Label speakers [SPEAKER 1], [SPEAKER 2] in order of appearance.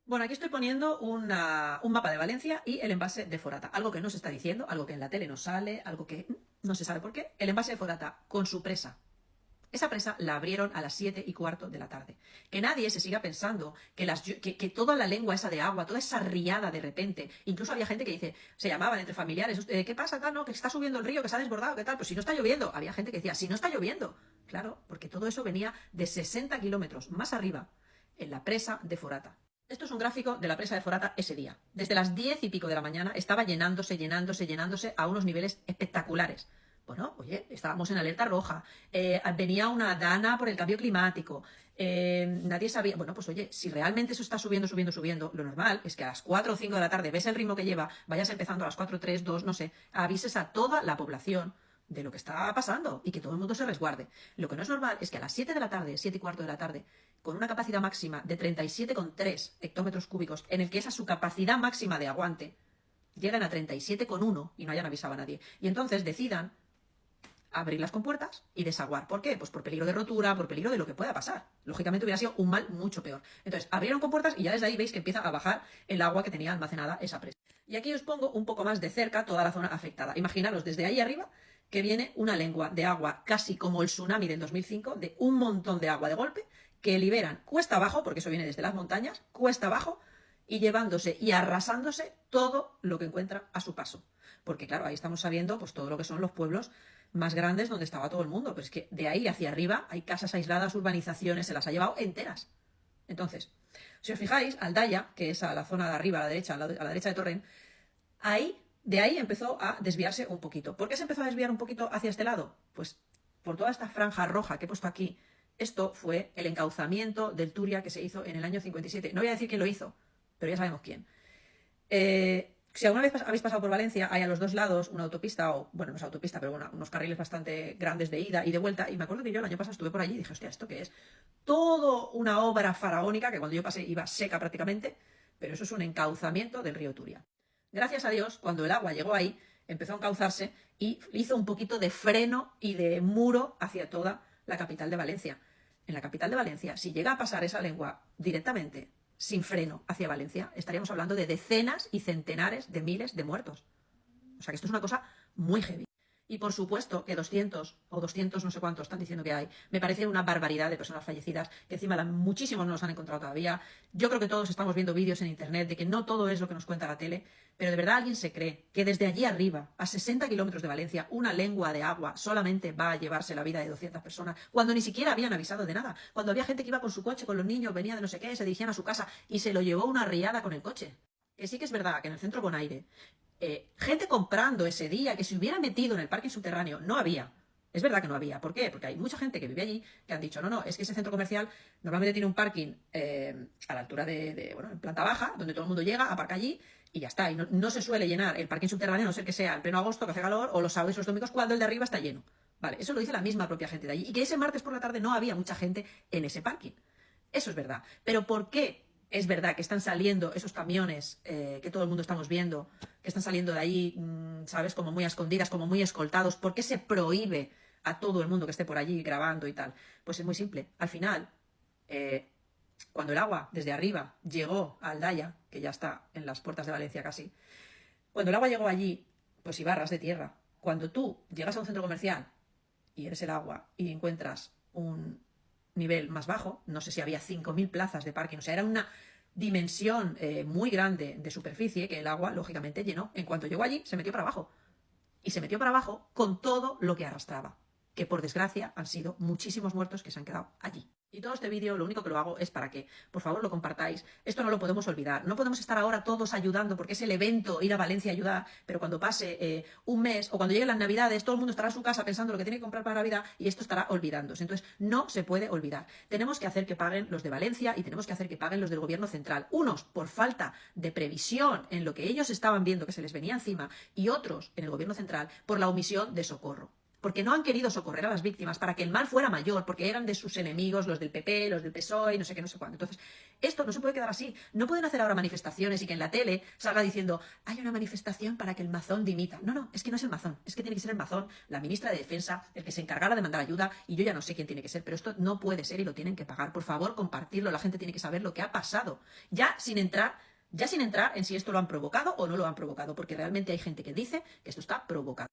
[SPEAKER 1] Bueno, aquí estoy poniendo un mapa de Valencia y el embalse de Forata. Algo que no se está diciendo, algo que en la tele no sale, algo que no se sabe por qué. El embalse de Forata con su presa. Esa presa la abrieron a las 7:15 de la tarde. Que nadie se siga pensando que toda la lengua esa de agua, toda esa riada de repente, incluso había gente que dice, se llamaban entre familiares, ¿qué pasa tal? No, que está subiendo el río, que se ha desbordado, ¿qué tal? Pues si no está lloviendo. Había gente que decía, si no está lloviendo. Claro, porque todo eso venía de 60 kilómetros más arriba, en la presa de Forata. Esto es un gráfico de la presa de Forata ese día. Desde las 10:00 y pico de la mañana estaba llenándose a unos niveles espectaculares. Bueno, oye, estábamos en alerta roja, venía una dana por el cambio climático, nadie sabía, bueno, pues oye, si realmente eso está subiendo, lo normal es que a las 4 o 5 de la tarde ves el ritmo que lleva, vayas empezando a las 4, 3, 2, no sé, avises a toda la población de lo que está pasando y que todo el mundo se resguarde. Lo que no es normal es que a las 7 de la tarde, 7:15 de la tarde, con una capacidad máxima de 37,3 hectómetros cúbicos, en el que esa es su capacidad máxima de aguante, lleguen a 37,1 y no hayan avisado a nadie. Y entonces decidan abrir las compuertas y desaguar. ¿Por qué? Pues por peligro de rotura, por peligro de lo que pueda pasar. Lógicamente hubiera sido un mal mucho peor. Entonces, abrieron compuertas y ya desde ahí veis que empieza a bajar el agua que tenía almacenada esa presa. Y aquí os pongo un poco más de cerca toda la zona afectada. Imaginaros desde ahí arriba que viene una lengua de agua casi como el tsunami del 2005, de un montón de agua de golpe, que liberan cuesta abajo, porque eso viene desde las montañas, cuesta abajo, y llevándose y arrasándose todo lo que encuentra a su paso. Porque claro, ahí estamos sabiendo pues todo lo que son los pueblos más grandes donde estaba todo el mundo, pero es que de ahí hacia arriba hay casas aisladas, urbanizaciones, se las ha llevado enteras. Entonces, si os fijáis, Aldaya, que es a la zona de arriba, a la derecha, a la derecha de Torrent, de ahí empezó a desviarse un poquito. ¿Por qué se empezó a desviar un poquito hacia este lado? Pues por toda esta franja roja que he puesto aquí. Esto fue el encauzamiento del Turia que se hizo en el año 57. No voy a decir quién lo hizo, pero ya sabemos quién. Si alguna vez habéis pasado por Valencia, hay a los dos lados una autopista, o bueno, no es autopista, pero bueno, unos carriles bastante grandes de ida y de vuelta. Y me acuerdo que yo el año pasado estuve por allí y dije, hostia, ¿esto qué es? Todo una obra faraónica que cuando yo pasé iba seca prácticamente, pero eso es un encauzamiento del río Turia. Gracias a Dios, cuando el agua llegó ahí, empezó a encauzarse y hizo un poquito de freno y de muro hacia toda la capital de Valencia. En la capital de Valencia, si llega a pasar esa lengua directamente, sin freno, hacia Valencia, estaríamos hablando de decenas y centenares de miles de muertos. O sea que esto es una cosa muy heavy. Y por supuesto que 200 o 200 no sé cuántos están diciendo que hay. Me parece una barbaridad de personas fallecidas, que encima muchísimos no los han encontrado todavía. Yo creo que todos estamos viendo vídeos en internet de que no todo es lo que nos cuenta la tele, pero de verdad alguien se cree que desde allí arriba, a 60 kilómetros de Valencia, una lengua de agua solamente va a llevarse la vida de 200 personas, cuando ni siquiera habían avisado de nada. Cuando había gente que iba con su coche, con los niños, venía de no sé qué, se dirigían a su casa y se lo llevó una riada con el coche. Que sí que es verdad que en el centro Bonaire gente comprando ese día, que se hubiera metido en el parking subterráneo, no había. Es verdad que no había. ¿Por qué? Porque hay mucha gente que vive allí que han dicho, no, es que ese centro comercial normalmente tiene un parking a la altura bueno, en planta baja, donde todo el mundo llega, aparca allí y ya está. Y no se suele llenar el parking subterráneo, a no ser que sea en pleno agosto, que hace calor, o los sábados y los domingos, cuando el de arriba está lleno. Vale, eso lo dice la misma propia gente de allí. Y que ese martes por la tarde no había mucha gente en ese parking. Eso es verdad. Pero ¿por qué es verdad que están saliendo esos camiones que todo el mundo estamos viendo, que están saliendo de ahí, ¿sabes? Como muy a escondidas, como muy escoltados? ¿Por qué se prohíbe a todo el mundo que esté por allí grabando y tal? Pues es muy simple. Al final, cuando el agua desde arriba llegó a Aldaya, que ya está en las puertas de Valencia casi, cuando el agua llegó allí, pues iba a ras de tierra. Cuando tú llegas a un centro comercial y eres el agua y encuentras un nivel más bajo, no sé si había 5.000 plazas de parking, o sea, era una dimensión muy grande de superficie que el agua, lógicamente, llenó. En cuanto llegó allí, se metió para abajo. Y se metió para abajo con todo lo que arrastraba, que por desgracia han sido muchísimos muertos que se han quedado allí. Y todo este vídeo lo único que lo hago es para que, por favor, lo compartáis. Esto no lo podemos olvidar. No podemos estar ahora todos ayudando porque es el evento ir a Valencia a ayudar, pero cuando pase un mes o cuando lleguen las Navidades, todo el mundo estará en su casa pensando lo que tiene que comprar para Navidad y esto estará olvidándose. Entonces, no se puede olvidar. Tenemos que hacer que paguen los de Valencia y tenemos que hacer que paguen los del gobierno central. Unos por falta de previsión en lo que ellos estaban viendo que se les venía encima y otros en el gobierno central por la omisión de socorro. porque no han querido socorrer a las víctimas para que el mal fuera mayor, porque eran de sus enemigos, los del PP, los del PSOE, y no sé qué, no sé cuándo. Entonces, esto no se puede quedar así. No pueden hacer ahora manifestaciones y que en la tele salga diciendo hay una manifestación para que el Mazón dimita. No, no, es que no es el Mazón, es que tiene que ser el Mazón, la ministra de Defensa, el que se encargara de mandar ayuda, y yo ya no sé quién tiene que ser, pero esto no puede ser y lo tienen que pagar. Por favor, compartirlo, la gente tiene que saber lo que ha pasado. Ya sin entrar en si esto lo han provocado o no lo han provocado, porque realmente hay gente que dice que esto está provocado.